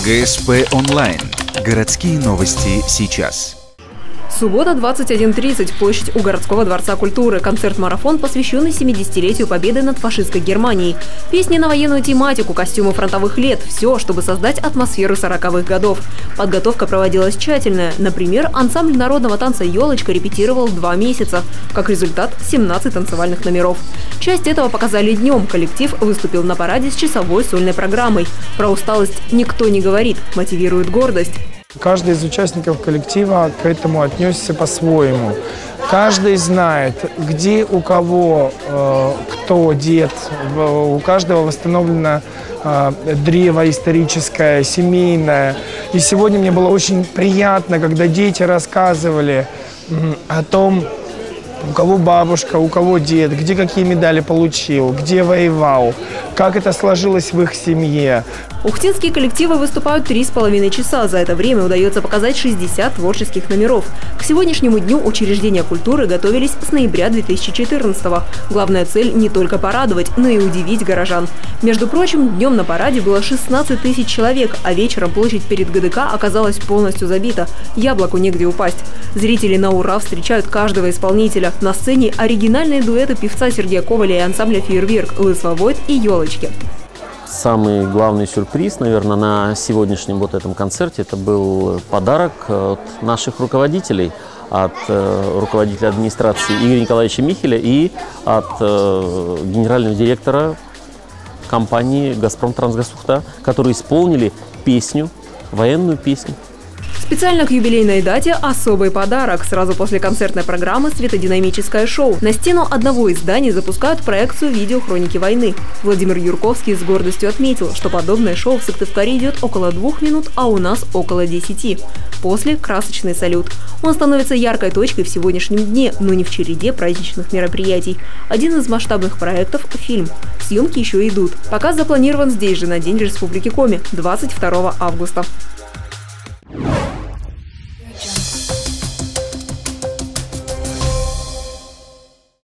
ГСП онлайн. Городские новости сейчас. Суббота, 21:30. Площадь у Городского дворца культуры. Концерт-марафон, посвященный 70-летию победы над фашистской Германией. Песни на военную тематику, костюмы фронтовых лет. Все, чтобы создать атмосферу 40-х годов. Подготовка проводилась тщательная. Например, ансамбль народного танца «Елочка» репетировал 2 месяца. Как результат, 17 танцевальных номеров. Часть этого показали днем. Коллектив выступил на параде с часовой сольной программой. Про усталость никто не говорит. Мотивирует гордость. Каждый из участников коллектива к этому отнесся по-своему. Каждый знает, где у кого кто дед. У каждого восстановлено древо историческое, семейное. И сегодня мне было очень приятно, когда дети рассказывали о том, у кого бабушка, у кого дед, где какие медали получил, где воевал, как это сложилось в их семье. Ухтинские коллективы выступают 3,5 часа. За это время удается показать 60 творческих номеров. К сегодняшнему дню учреждения культуры готовились с ноября 2014-го. Главная цель – не только порадовать, но и удивить горожан. Между прочим, днем на параде было 16 тысяч человек, а вечером площадь перед ГДК оказалась полностью забита. Яблоку негде упасть. Зрители на ура встречают каждого исполнителя. На сцене оригинальные дуэты певца Сергея Коваля и ансамбля «Фейерверк», «Лысого Войт» и «Елочки». Самый главный сюрприз, наверное, на сегодняшнем вот этом концерте – это был подарок от наших руководителей, от руководителя администрации Игоря Николаевича Михеля и от генерального директора компании «Газпром Трансгаз-Ухта», которые исполнили песню, военную песню. Специально к юбилейной дате особый подарок. Сразу после концертной программы светодинамическое шоу. На стену одного из зданий запускают проекцию видео «Хроники войны». Владимир Юрковский с гордостью отметил, что подобное шоу в Сыктывкаре идет около 2 минут, а у нас около 10. После – красочный салют. Он становится яркой точкой в сегодняшнем дне, но не в череде праздничных мероприятий. Один из масштабных проектов – фильм. Съемки еще идут. Показ запланирован здесь же, на День Республики Коми, 22 августа.